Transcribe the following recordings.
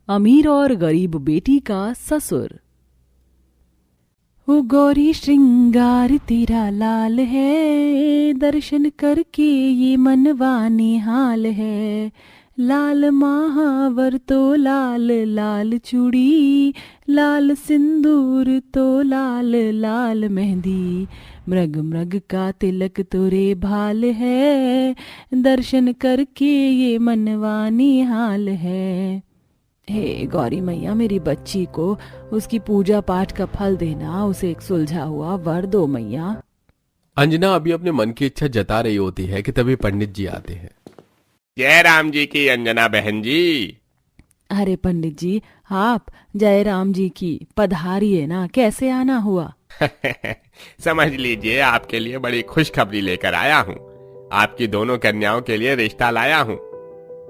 अमीर और गरीब बेटी का ससुर। ओ गौरी श्रृंगार तेरा लाल है, दर्शन करके ये मनवा निहाल है। लाल महावर तो लाल लाल चूड़ी, लाल सिंदूर तो लाल लाल मेहंदी। मृग मृग का तिलक तोरे भाल है, दर्शन करके ये मनवा निहाल है। हे गौरी मैया, मेरी बच्ची को उसकी पूजा पाठ का फल देना, उसे एक सुलझा हुआ वर दो मैया। अंजना अभी अपने मन की इच्छा जता रही होती है कि तभी पंडित जी आते हैं। जय राम जी की अंजना बहन जी। अरे पंडित जी, आप जय राम जी की पधारिए ना, कैसे आना हुआ? समझ लीजिए आपके लिए बड़ी खुशखबरी लेकर आया हूँ। आपकी दोनों कन्याओं के लिए रिश्ता लाया हूँ।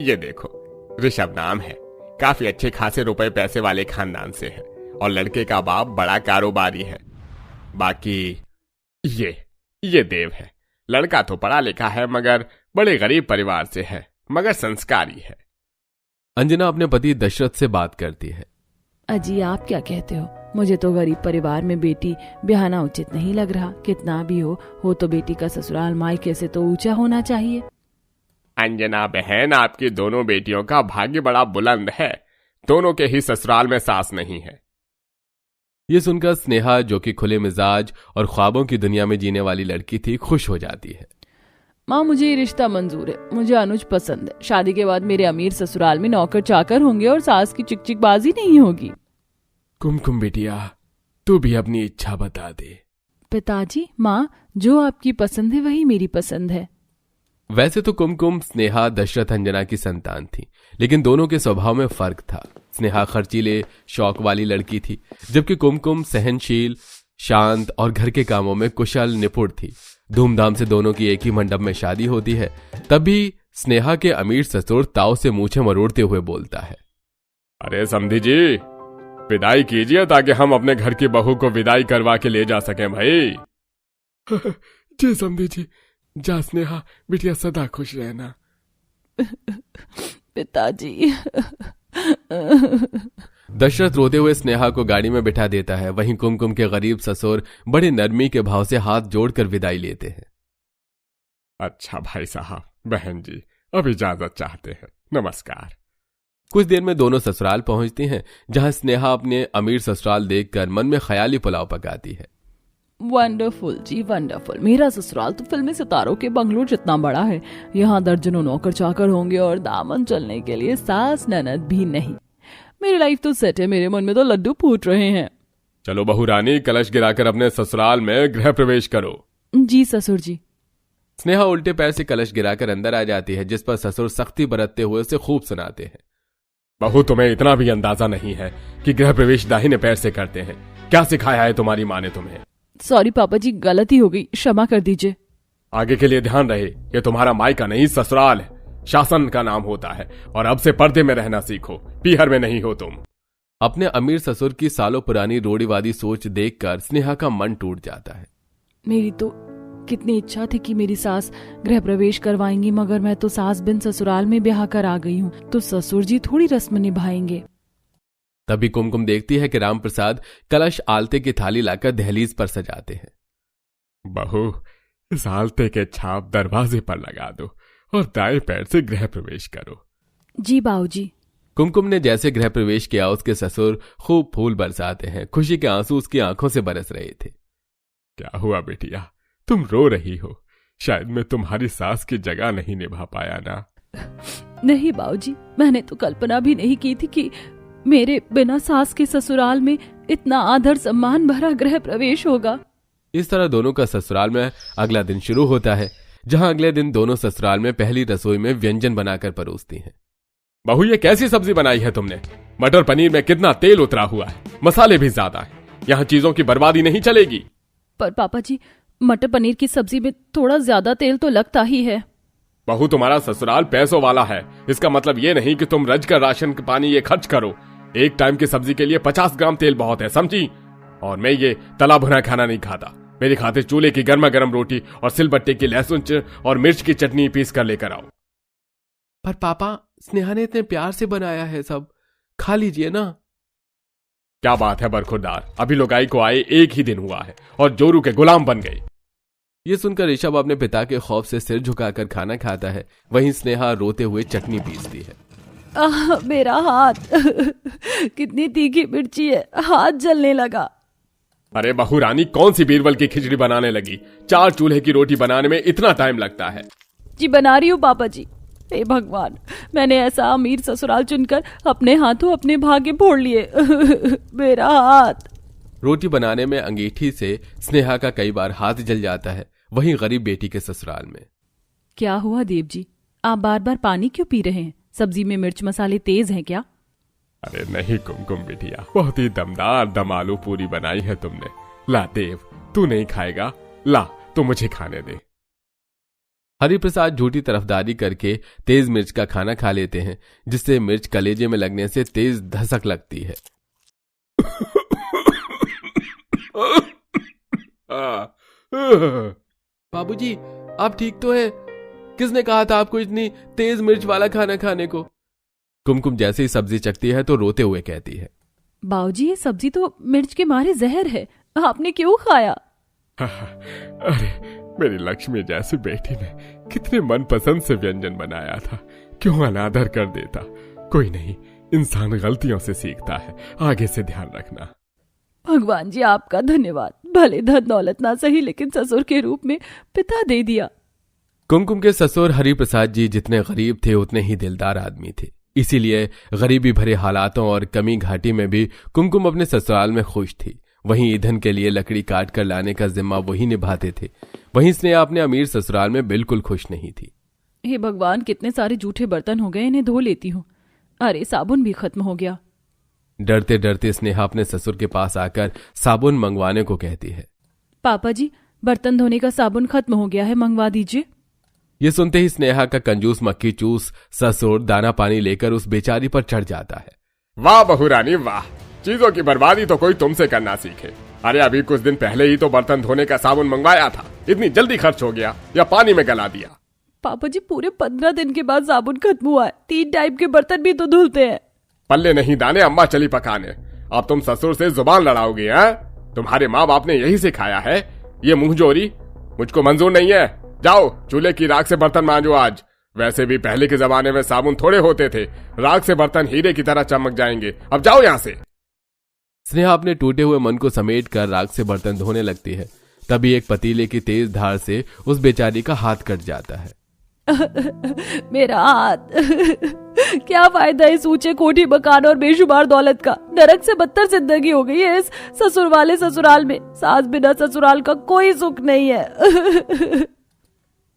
ये देखो, ऋषभ नाम है, काफी अच्छे खासे रुपए पैसे वाले खानदान से है और लड़के का बाप बड़ा कारोबारी है। बाकी ये देव है। लड़का तो पढ़ा लिखा है मगर बड़े गरीब परिवार से है, मगर संस्कारी है। अंजना अपने पति दशरथ से बात करती है। अजी आप क्या कहते हो? मुझे तो गरीब परिवार में बेटी ब्याहना उचित नहीं लग रहा। कितना भी हो तो बेटी का ससुराल मायके से तो ऊंचा होना चाहिए। अंजना बहन, आपकी दोनों बेटियों का भाग्य बड़ा बुलंद है। दोनों के ही ससुराल में सास नहीं है। ये सुनकर स्नेहा, जो कि खुले मिजाज और ख्वाबों की दुनिया में जीने वाली लड़की थी, खुश हो जाती है। माँ, मुझे ये रिश्ता मंजूर है। मुझे अनुज पसंद है। शादी के बाद मेरे अमीर ससुराल में नौकर चाकर होंगे और सास की चिकचिकबाजी नहीं होगी। कुमकुम बिटिया, तू भी अपनी इच्छा बता दे। पिताजी, माँ, जो आपकी पसंद है वही मेरी पसंद है। वैसे तो कुमकुम स्नेहा दशरथ अंजना की संतान थी, लेकिन दोनों के स्वभाव में फर्क था। स्नेहा खर्चीले शौक वाली लड़की थी, जबकि कुमकुम सहनशील, शांत और घर के कामों में कुशल निपुण थी। धूमधाम से दोनों की एक ही मंडप में शादी होती है। तभी स्नेहा के अमीर ससुर ताव से मूछें मरोड़ते हुए बोलता है। अरे समधी जी, विदाई कीजिए ताकि हम अपने घर की बहू को विदाई करवा के ले जा सकें भाई। जी समधी जी, जा स्नेहा बिटिया सदा खुश रहना। पिताजी। दशरथ रोते हुए स्नेहा को गाड़ी में बिठा देता है। वहीं कुमकुम के गरीब ससुर बड़ी नरमी के भाव से हाथ जोड़कर विदाई लेते हैं। अच्छा भाई साहब, बहन जी अब इजाजत चाहते हैं, नमस्कार। कुछ देर में दोनों ससुराल पहुंचती हैं, जहां स्नेहा अपने अमीर ससुराल देखकर मन में ख्याली पुलाव पकाती है। वंडरफुल जी, वंडरफुल। मेरा ससुराल तो फिल्मी सितारों के बंगलो जितना बड़ा है। यहाँ दर्जनों नौकर चाकर होंगे और दामन चलने के लिए सास ननद भी नहीं। मेरी लाइफ तो सेट है। मेरे मन में तो लड्डू फूट रहे हैं। चलो बहू रानी, कलश गिराकर अपने ससुराल में गृह प्रवेश करो। जी ससुर जी। स्नेहा उल्टे पैर से कलश गिराकर अंदर आ जाती है, जिस पर ससुर सख्ती बरतते हुए उसे खूब सुनाते हैं। बहू, तुम्हें इतना भी अंदाजा नहीं है कि गृह प्रवेश दाहिने पैर से करते हैं। क्या सिखाया है तुम्हारी माँ ने तुम्हें? सॉरी पापा जी, गलती हो गई, क्षमा कर दीजिए। आगे के लिए ध्यान रहे, ये तुम्हारा मायका नहीं ससुराल है। शासन का नाम होता है और अब से पर्दे में रहना सीखो, पीहर में नहीं हो तुम। अपने अमीर ससुर की सालों पुरानी रूढ़िवादी सोच देखकर स्नेहा का मन टूट जाता है। मेरी तो कितनी इच्छा थी कि मेरी सास गृह प्रवेश करवाएंगी, मगर मैं तो सास बिन ससुराल में ब्याह कर आ गई हूँ, तो ससुर जी थोड़ी रस्म निभाएंगे। तभी कुमकुम देखती है कि राम प्रसाद कलश आलते की थाली लाकर दहलीज पर सजाते हैं। बहू, इस आलते के छाप दरवाजे पर लगा दो और दाएं पैर से गृह प्रवेश करो। जी बाबूजी। कुमकुम ने जैसे गृह प्रवेश किया, उसके ससुर खूब फूल बरसाते हैं। खुशी के आंसू उसकी आंखों से बरस रहे थे। क्या हुआ बेटिया, तुम रो रही हो? शायद मैं तुम्हारी सास की जगह नहीं निभा पाया ना? नहीं बाबूजी, मैंने तो कल्पना भी नहीं की थी कि मेरे बिना सास के ससुराल में इतना आदर सम्मान भरा गृह प्रवेश होगा। इस तरह दोनों का ससुराल में अगला दिन शुरू होता है, जहां अगले दिन दोनों ससुराल में पहली रसोई में व्यंजन बनाकर परोसती हैं। बहू, ये कैसी सब्जी बनाई है तुमने? मटर पनीर में कितना तेल उतरा हुआ है, मसाले भी ज्यादा हैं। यहाँ चीजों की बर्बादी नहीं चलेगी। पर पापा जी, मटर पनीर की सब्जी में थोड़ा ज्यादा तेल तो लगता ही है। बहू, तुम्हारा ससुराल पैसों वाला है, इसका मतलब ये नहीं कि तुम रज कर राशन का पानी ये खर्च करो। एक टाइम की सब्जी के लिए 50 ग्राम तेल बहुत है, समझी? और मैं ये तला भुना खाना नहीं खाता। मेरे खाते चूल्हे की गर्मा गर्म रोटी और सिलबट्टे की लहसुन और मिर्च की चटनी पीस कर लेकर आओ। पर पापा, स्नेहा ने इतने प्यार से बनाया है सब। खा लीजिए ना। क्या बात है बरखुरदार, अभी लुगाई को आए 1 ही दिन हुआ है और जोरू के गुलाम बन गई। ये सुनकर ऋषभ अपने पिता के खौफ से सिर झुकाकर खाना खाता है। वहीं स्नेहा रोते हुए चटनी पीसती है। मेरा हाथ कितनी तीखी मिर्ची है, हाथ जलने लगा। अरे बहू रानी, कौन सी बीरबल की खिचड़ी बनाने लगी? 4 चूल्हे की रोटी बनाने में इतना टाइम लगता है। जी बना रही हूँ पापा जी। हे भगवान, मैंने ऐसा अमीर ससुराल चुनकर अपने हाथों अपने भाग्य फोड़ लिए। मेरा हाथ। रोटी बनाने में अंगीठी से स्नेहा का कई बार हाथ जल जाता है। वहीं गरीब बेटी के ससुराल में। क्या हुआ देव जी, आप बार बार पानी क्यों पी रहे हैं? सब्जी में मिर्च मसाले तेज हैं क्या? अरे नहीं कुमकुम बिटिया, बहुत ही दमदार दम आलू पूरी बनाई है तुमने। ला देव, तू नहीं खाएगा? ला तो मुझे खाने दे। हरिप्रसाद झूठी तरफदारी करके तेज मिर्च का खाना खा लेते हैं, जिससे मिर्च कलेजे में लगने से तेज धसक लगती है। बाबूजी, आप ठीक तो है? किसने कहा था आपको इतनी तेज मिर्च वाला खाना खाने को? कुमकुम जैसे ही सब्जी चखती है तो रोते हुए कहती है, बाबूजी, ये सब्जी तो मिर्च के मारे जहर है, आपने क्यों खाया? अरे मेरी लक्ष्मी जैसी बेटी ने कितने मनपसंद से व्यंजन बनाया था, क्यों अनादर कर देता? कोई नहीं, इंसान गलतियों से सीखता है, आगे से ध्यान रखना। भगवान जी आपका धन्यवाद, भले धन दौलत ना सही लेकिन ससुर के रूप में पिता दे दिया। कुमकुम के ससुर हरिप्रसाद जी जितने गरीब थे उतने ही दिलदार आदमी थे। इसीलिए गरीबी भरे हालातों और कमी घाटी में भी कुमकुम अपने ससुराल में खुश थी। वहीं ईंधन के लिए लकड़ी काट कर लाने का जिम्मा वही निभाते थे। वहीं स्नेहा अपने अमीर ससुराल में बिल्कुल खुश नहीं थी। हे भगवान, कितने सारे जूठे बर्तन हो गए, इन्हें धो लेती हूँ। अरे साबुन भी खत्म हो गया। डरते डरते स्नेहा अपने ससुर के पास आकर साबुन मंगवाने को कहती है। पापा जी, बर्तन धोने का साबुन खत्म हो गया है, मंगवा दीजिए। ये सुनते ही स्नेहा का कंजूस मक्खी चूस ससुर दाना पानी लेकर उस बेचारी पर चढ़ जाता है। वाह बहू रानी वाह, चीजों की बर्बादी तो कोई तुमसे करना सीखे। अरे अभी कुछ दिन पहले ही तो बर्तन धोने का साबुन मंगवाया था, इतनी जल्दी खर्च हो गया या पानी में गला दिया? पापा जी, पूरे 15 दिन के बाद साबुन खत्म हुआ है, 3 टाइप के बर्तन भी तो धुलते हैं। पल्ले नहीं दाने, अम्मा चली पकाने। अब तुम ससुर से जुबान लड़ाओगे? हैं? तुम्हारे माँ बाप ने यही सिखाया है? ये मुंहजोरी मुझको मंजूर नहीं है। जाओ चूल्हे की राख से बर्तन मांजो आज। वैसे भी पहले के जमाने में साबुन थोड़े होते थे, राख से बर्तन हीरे की तरह चमक जाएंगे। अब जाओ यहाँ से। स्नेहा अपने टूटे हुए मन को समेट कर राख से बर्तन धोने लगती है। तभी एक पतीले की तेज धार से उस बेचारी का हाथ कट जाता है। मेरा हाथ। क्या फायदा इस ऊंचे कोठी मकान और बेशुमार दौलत का? नरक से बदतर जिंदगी हो गई है इस ससुर वाले ससुराल में। सास बिना ससुराल का कोई सुख नहीं है।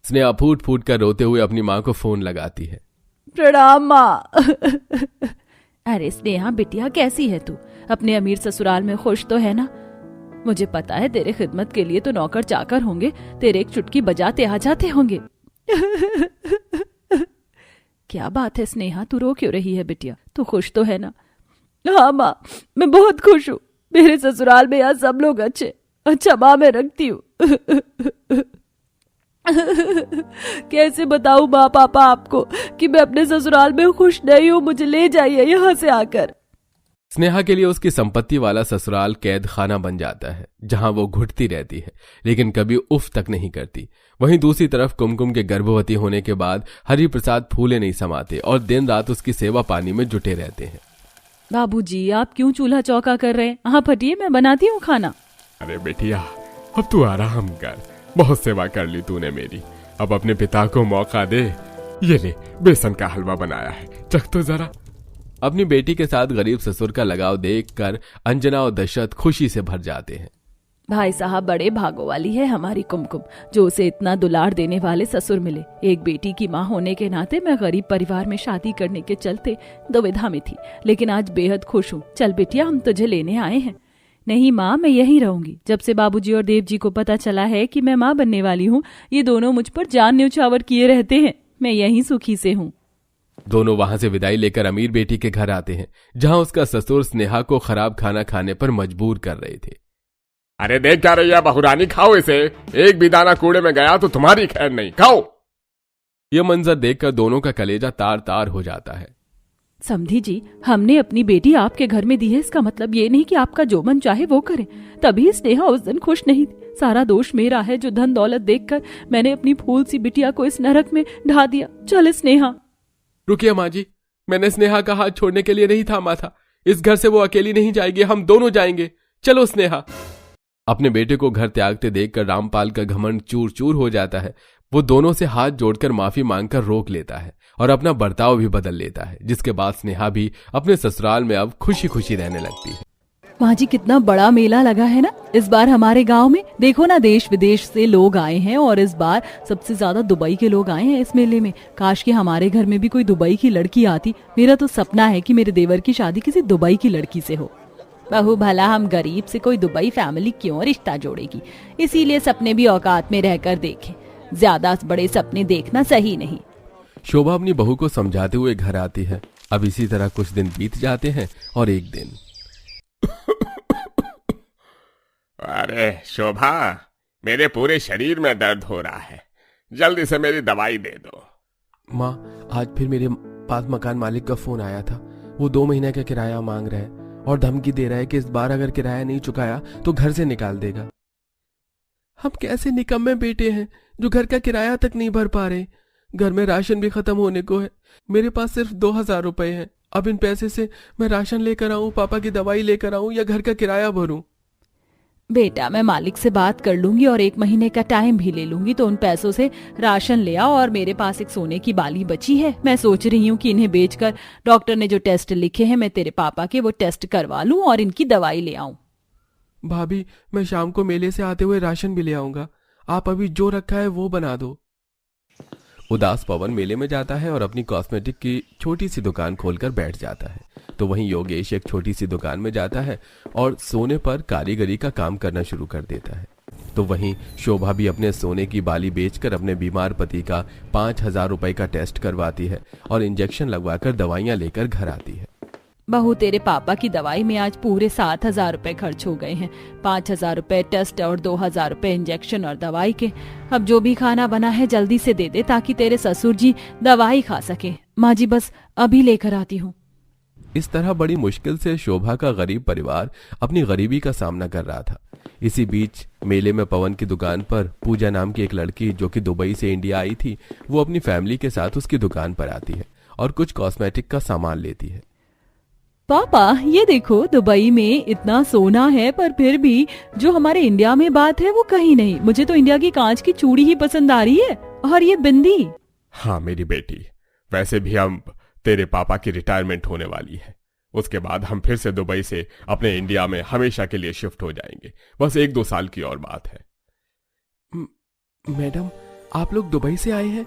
स्नेहा फूट फूट कर रोते हुए अपनी माँ को फोन लगाती है। प्रणाम माँ। अरे स्नेहा बिटिया, कैसी है तू? अपने अमीर ससुराल में खुश तो है ना? मुझे पता है तेरे खिदमत के लिए तो नौकर चाकर होंगे, तेरे एक चुटकी बजाते आ जाते होंगे। क्या बात है स्नेहा, तू रो क्यों रही है बिटिया? तू खुश तो है ना? हाँ माँ, मैं बहुत खुश हूँ। मेरे ससुराल में यहाँ सब लोग अच्छे। अच्छा माँ, मैं रखती हूँ। कैसे बताऊं माँ पापा आपको कि मैं अपने ससुराल में खुश नहीं हूँ? मुझे ले जाइए यहाँ से आकर। स्नेहा के लिए उसकी संपत्ति वाला ससुराल कैद खाना बन जाता है, जहां वो घुटती रहती है लेकिन कभी उफ तक नहीं करती। वहीं दूसरी तरफ कुमकुम के गर्भवती होने के बाद हरिप्रसाद फूले नहीं समाते और दिन रात उसकी सेवा पानी में जुटे रहते हैं। बाबूजी, आप क्यों चूल्हा चौका कर रहे हैं? आप हटिए, मैं बनाती हूँ खाना। अरे बेटिया, अब तू आराम कर। बहुत सेवा कर ली तूने मेरी, अब अपने पिता को मौका दे। ये ले, बेसन का हलवा बनाया है, चख तो जरा। अपनी बेटी के साथ गरीब ससुर का लगाव देखकर अंजना और दशरथ खुशी से भर जाते हैं। भाई साहब, बड़े भागों वाली है हमारी कुमकुम, जो उसे इतना दुलार देने वाले ससुर मिले। एक बेटी की माँ होने के नाते मैं गरीब परिवार में शादी करने के चलते दुविधा में थी, लेकिन आज बेहद खुश हूँ। चल बेटिया, हम तुझे लेने आए हैं। नहीं माँ, मैं यहीं रहूंगी। जब से बाबूजी और देव जी को पता चला है कि मैं माँ बनने वाली हूँ, ये दोनों मुझ पर जान न्यौछावर किए रहते हैं। मैं यहीं सुखी से हूँ। दोनों वहां से विदाई लेकर अमीर बेटी के घर आते हैं, जहां उसका ससुर स्नेहा को खराब खाना खाने पर मजबूर कर रहे थे। अरे देख क्या रही है बहुरानी, खाओ इसे। एक भी दाना कूड़े में गया तो तुम्हारी खैर नहीं, खाओ। यह मंजर देखकर दोनों का कलेजा तार तार हो जाता है। समधी जी, हमने अपनी बेटी आपके घर में दी है, इसका मतलब ये नहीं कि आपका जो मन चाहे वो करें। तभी स्नेहा उस दिन खुश नहीं थी। सारा दोष मेरा है जो धन दौलत देखकर मैंने अपनी फूल सी बिटिया को इस नरक में ढा दिया। चल स्नेहा। रुकिए माँ जी, मैंने स्नेहा का हाथ छोड़ने के लिए नहीं थामा था। इस घर से वो अकेली नहीं जाएगी, हम दोनों जाएंगे। चलो स्नेहा। अपने बेटे को घर त्यागते देखकर रामपाल का घमंड चूर चूर हो जाता है। वो दोनों से हाथ जोड़कर माफी मांगकर रोक लेता है और अपना बर्ताव भी बदल लेता है, जिसके बाद स्नेहा भी अपने ससुराल में अब खुशी खुशी रहने लगती है। माँ जी, कितना बड़ा मेला लगा है ना इस बार हमारे गांव में। देखो ना, देश विदेश से लोग आए हैं और इस बार सबसे ज्यादा दुबई के लोग आए हैं इस मेले में। काश कि हमारे घर में भी कोई दुबई की लड़की आती। मेरा तो सपना है कि मेरे देवर की शादी किसी दुबई की लड़की से हो। बहू, भला हम गरीब से कोई दुबई फैमिली क्यों रिश्ता जोड़ेगी, इसीलिए सपने भी औकात में रहकर देखें। ज्यादा बड़े सपने देखना सही नहीं। शोभा अपनी बहू को समझाते हुए घर आती है। अब इसी तरह कुछ दिन बीत जाते हैं और एक दिन अरे शोभा, मेरे पूरे शरीर में दर्द हो रहा है, जल्दी से मेरी दवाई दे दो। माँ, आज फिर मेरे पास मकान मालिक का फोन आया था। वो 2 महीने का किराया मांग रहा है और धमकी दे रहा है कि इस बार अगर किराया नहीं चुकाया तो घर से निकाल देगा। हम कैसे निकम्मे बेटे हैं जो घर का किराया तक नहीं भर पा रहे। घर में राशन भी खत्म होने को है। मेरे पास सिर्फ 2000 रुपए हैं। अब इन पैसे से मैं राशन लेकर आऊं, पापा की दवाई लेकर आऊं या घर का किराया भरूं? बेटा, मैं मालिक से बात कर लूंगी और 1 महीने का टाइम भी ले लूंगी, तो उन पैसों से राशन ले आओ। और मेरे पास एक सोने की बाली बची है, मैं सोच रही हूँ कि इन्हें बेचकर डॉक्टर ने जो टेस्ट लिखे हैं मैं तेरे पापा के वो टेस्ट करवा लूं और इनकी दवाई ले आऊं। भाभी, मैं शाम को मेले से आते हुए राशन भी ले आऊंगा। आप अभी जो रखा है वो बना दो। उदास पवन मेले में जाता है और अपनी कॉस्मेटिक की छोटी सी दुकान खोलकर बैठ जाता है। तो वहीं योगेश एक छोटी सी दुकान में जाता है और सोने पर कारीगरी का काम करना शुरू कर देता है। तो वहीं शोभा भी अपने सोने की बाली बेचकर अपने बीमार पति का 5000 रुपए का टेस्ट करवाती है और इंजेक्शन लगवाकर दवाइयां लेकर घर आती है। बहू, तेरे पापा की दवाई में आज पूरे 7000 रुपए खर्च हो गए हैं। 5000 रुपए टेस्ट और 2000 रुपए इंजेक्शन और दवाई के। अब जो भी खाना बना है जल्दी से दे दे ताकि तेरे ससुर जी दवाई खा सके। माँ जी, बस अभी लेकर आती हूँ। इस तरह बड़ी मुश्किल से शोभा का गरीब परिवार अपनी गरीबी का सामना कर रहा था। इसी बीच मेले में पवन की दुकान पर पूजा नाम की एक लड़की जो कि दुबई से इंडिया आई थी, वो अपनी फैमिली के साथ उसकी दुकान पर आती है और कुछ कॉस्मेटिक का सामान लेती है। पापा, ये देखो, दुबई में इतना सोना है पर फिर भी जो हमारे इंडिया में बात है वो कहीं नहीं। मुझे तो इंडिया की कांच की चूड़ी ही पसंद आ रही है और ये बिंदी। हाँ मेरी बेटी, वैसे भी हम तेरे पापा की रिटायरमेंट होने वाली है। उसके बाद हम फिर से दुबई से अपने इंडिया में हमेशा के लिए शिफ्ट हो जाएंगे। बस 1-2 साल की और बात है। मैडम, आप लोग दुबई से आए हैं?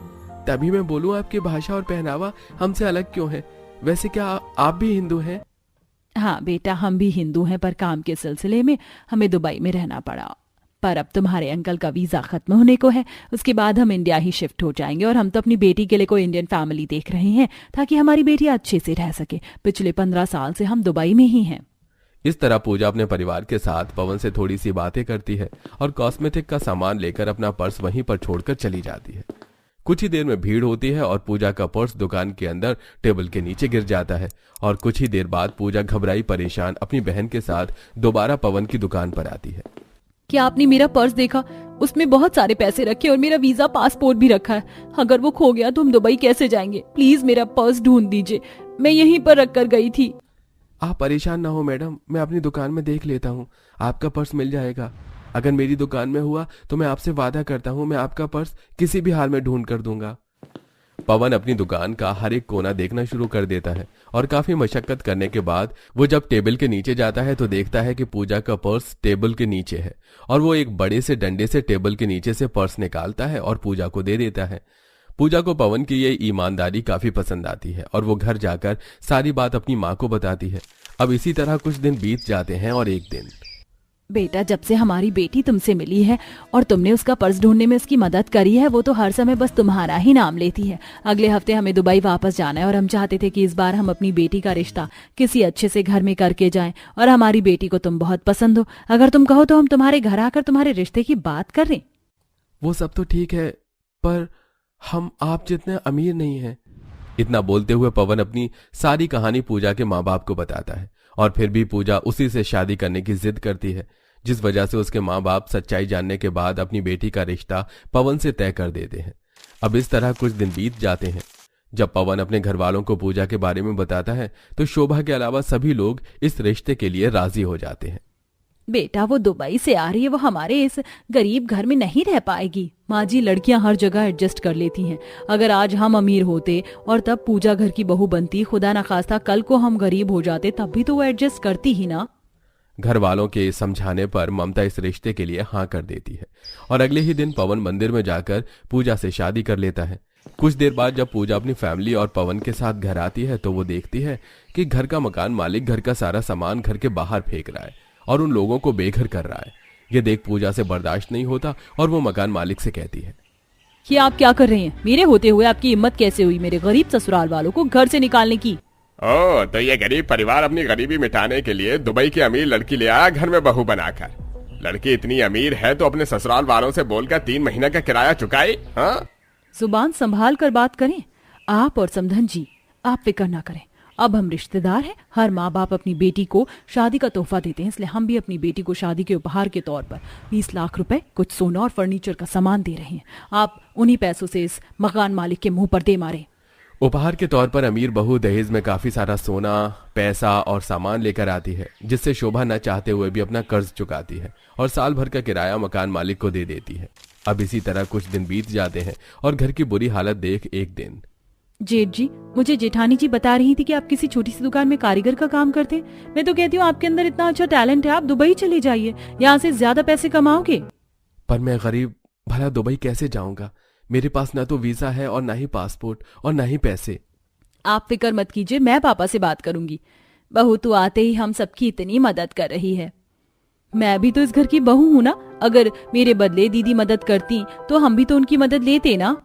तभी मैं बोलूं आपकी भाषा और पहनावा हमसे अलग क्यों है? वैसे क्या आप भी हिंदू हैं? हाँ बेटा, हम भी हिंदू हैं पर काम के सिलसिले में हमें दुबई में रहना पड़ा। पर अब तुम्हारे अंकल का वीजा खत्म होने को है, उसके बाद हम इंडिया ही शिफ्ट हो जाएंगे। और हम तो अपनी बेटी के लिए कोई इंडियन फैमिली देख रहे हैं ताकि हमारी बेटी अच्छे से रह सके। पिछले 15 साल से हम दुबई में ही हैं। इस तरह पूजा अपने परिवार के साथ पवन से थोड़ी सी बातें करती है और कॉस्मेटिक का सामान लेकर अपना पर्स वहीं पर छोड़कर चली जाती है। कुछ ही देर में भीड़ होती है और पूजा का पर्स दुकान के अंदर टेबल के नीचे गिर जाता है। और कुछ ही देर बाद पूजा घबराई परेशान अपनी बहन के साथ दोबारा पवन की दुकान पर आती है। क्या आपने मेरा पर्स देखा? उसमें बहुत सारे पैसे रखे और मेरा वीजा पासपोर्ट भी रखा है। अगर वो खो गया तो हम दुबई कैसे जाएंगे? प्लीज मेरा पर्स ढूंढ दीजिए, मैं यहीं पर रख कर गई थी। आप परेशान ना हो मैडम, मैं अपनी दुकान में देख लेता हूँ, आपका पर्स मिल जाएगा। अगर मेरी दुकान में हुआ तो मैं आपसे वादा करता हूँ मैं आपका पर्स किसी भी हाल में ढूंढ कर दूंगा। पवन अपनी दुकान का हर एक कोना देखना शुरू कर देता है और काफी मशक्कत करने के बाद वो जब टेबल के नीचे जाता है तो देखता है कि पूजा का पर्स टेबल के नीचे है और वो एक बड़े से डंडे से टेबल के नीचे से पर्स निकालता है और पूजा को दे देता है। पूजा को पवन की ये ईमानदारी काफी पसंद आती है और वो घर जाकर सारी बात अपनी माँ को बताती है। अब इसी तरह कुछ दिन बीत जाते हैं और एक दिन, बेटा, जब से हमारी बेटी तुमसे मिली है और तुमने उसका पर्स ढूंढने में उसकी मदद करी है, वो तो हर समय बस तुम्हारा ही नाम लेती है। अगले हफ्ते हमें दुबई वापस जाना है और हम चाहते थे कि इस बार हम अपनी बेटी का रिश्ता किसी अच्छे से घर में करके जाएं। और हमारी बेटी को तुम बहुत पसंद हो, अगर तुम कहो तो हम तुम्हारे घर आकर तुम्हारे रिश्ते की बात करें। वो सब तो ठीक है पर हम आप जितने अमीर नहीं हैं। इतना बोलते हुए पवन अपनी सारी कहानी पूजा के माँ बाप को बताता है और फिर भी पूजा उसी से शादी करने की जिद करती है, जिस वजह से उसके माँ बाप सच्चाई जानने के बाद अपनी बेटी का रिश्ता पवन से तय कर देते हैं। अब इस तरह कुछ दिन बीत जाते हैं। जब पवन अपने घर वालों को पूजा के बारे में बताता है तो शोभा के अलावा सभी लोग इस रिश्ते के लिए राजी हो जाते हैं। बेटा वो दुबई से आ रही है, वो हमारे इस गरीब घर में नहीं रह पाएगी। माँ जी, लड़कियां हर जगह एडजस्ट कर लेती हैं। अगर आज हम अमीर होते और तब पूजा घर की बहू बनती, खुदा ना खास्ता कल को हम गरीब हो जाते, तब भी तो वो एडजस्ट करती ही ना। घर वालों के समझाने पर ममता इस रिश्ते के लिए हाँ कर देती है और अगले ही दिन पवन मंदिर में जाकर पूजा से शादी कर लेता है। कुछ देर बाद जब पूजा अपनी फैमिली और पवन के साथ घर आती है तो वो देखती है कि घर का मकान मालिक घर का सारा सामान घर के बाहर फेंक रहा है और उन लोगों को बेघर कर रहा है। ये देख पूजा से बर्दाश्त नहीं होता और वो मकान मालिक से कहती है, ये आप क्या कर रहे हैं? मेरे होते हुए आपकी हिम्मत कैसे हुई मेरे गरीब ससुराल वालों को घर से निकालने की? ओ, तो ये गरीब परिवार अपनी गरीबी मिटाने के लिए दुबई की अमीर लड़की ले आया घर में बहू बनाकर। लड़की इतनी अमीर है तो अपने ससुराल वालों से बोलकर 3 महीने का किराया चुकाई। हाँ, जुबान संभाल कर बात करें। आप और समधन जी, आप फिक्र ना करें। अब हम रिश्तेदार हैं। हर माँ बाप अपनी बेटी को शादी का तोहफा देते हैं, इसलिए हम भी अपनी बेटी को शादी के उपहार के तौर पर 20 लाख रुपए, कुछ सोना और फर्नीचर का सामान दे रहे हैं। आप उन्हीं पैसों से इस मकान मालिक के मुंह पर दे मारे। उपहार के तौर पर अमीर बहू दहेज में काफी सारा सोना, पैसा और सामान लेकर आती है, जिससे शोभा न चाहते हुए भी अपना कर्ज चुकाती है और साल भर का किराया मकान मालिक को दे देती है। अब इसी तरह कुछ दिन बीत जाते हैं और घर की बुरी हालत देख एक दिन जेठ जी, मुझे जेठानी जी बता रही थी कि आप किसी छोटी सी दुकान में कारीगर का काम करते हैं। मैं तो कहती हूँ आपके अंदर इतना अच्छा टैलेंट है, आप दुबई चले जाइए, यहाँ से ज्यादा पैसे कमाओगे। पर मैं गरीब, भला दुबई कैसे जाऊंगा? मेरे पास ना तो वीजा है और ना ही पासपोर्ट और ना ही पैसे। आप फिक्र मत कीजिए, मैं पापा से बात करूंगी। बहू तो आते ही हम सबकी इतनी मदद कर रही है। मैं भी तो इस घर की बहू हूं ना। अगर मेरे बदले दीदी मदद करती तो हम भी तो उनकी मदद लेते ना।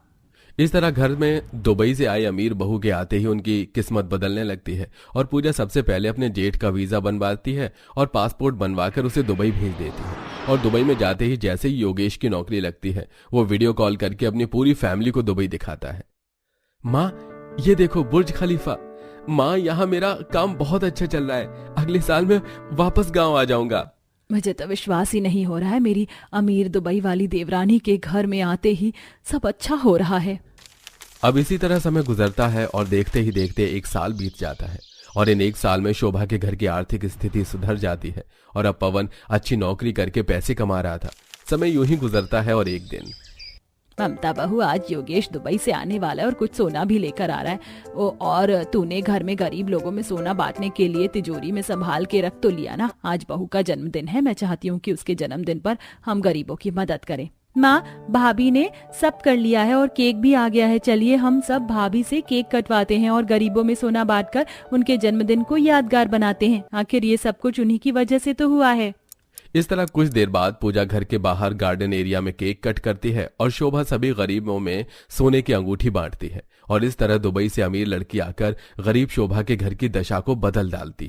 इस तरह घर में दुबई से आई अमीर बहू के आते ही उनकी किस्मत बदलने लगती है और पूजा सबसे पहले अपने जेठ का वीजा बनवाती है और पासपोर्ट बनवाकर उसे दुबई भेज देती है। और दुबई में जाते ही जैसे ही योगेश की नौकरी लगती है, वो वीडियो कॉल करके अपनी पूरी फैमिली को दुबई दिखाता है। माँ, ये देखो बुर्ज खलीफा। माँ, यहाँ मेरा काम बहुत अच्छा चल रहा है। अगले साल मैं वापस गाँव आ जाऊंगा। मुझे तो विश्वास ही नहीं हो रहा है, मेरी अमीर दुबई वाली देवरानी के घर में आते ही सब अच्छा हो रहा है। अब इसी तरह समय गुजरता है और देखते ही देखते 1 साल बीत जाता है और इन 1 साल में शोभा के घर की आर्थिक स्थिति सुधर जाती है और अब पवन अच्छी नौकरी करके पैसे कमा रहा था। समय यूं ही गुजरता है और एक दिन ममता बहू, आज योगेश दुबई से आने वाला है और कुछ सोना भी लेकर आ रहा है। और तूने घर में गरीब लोगों में सोना बांटने के लिए तिजोरी में संभाल के रख तो लिया ना। आज बहू का जन्मदिन है, मैं चाहती हूँ कि उसके जन्मदिन पर हम गरीबों की मदद करें। माँ, भाभी ने सब कर लिया है और केक भी आ गया है। चलिए हम सब भाभी से केक कटवाते हैं और गरीबों में सोना बांटकर उनके जन्मदिन को यादगार बनाते हैं। आखिर ये सब कुछ उन्हीं की वजह से तो हुआ है। इस तरह कुछ देर बाद पूजा घर के बाहर गार्डन एरिया में केक कट करती है और शोभा सभी गरीबों में सोने की अंगूठी बांटती है और इस तरह दुबई से अमीर लड़की आकर गरीब शोभा के घर की दशा को बदल डालती है।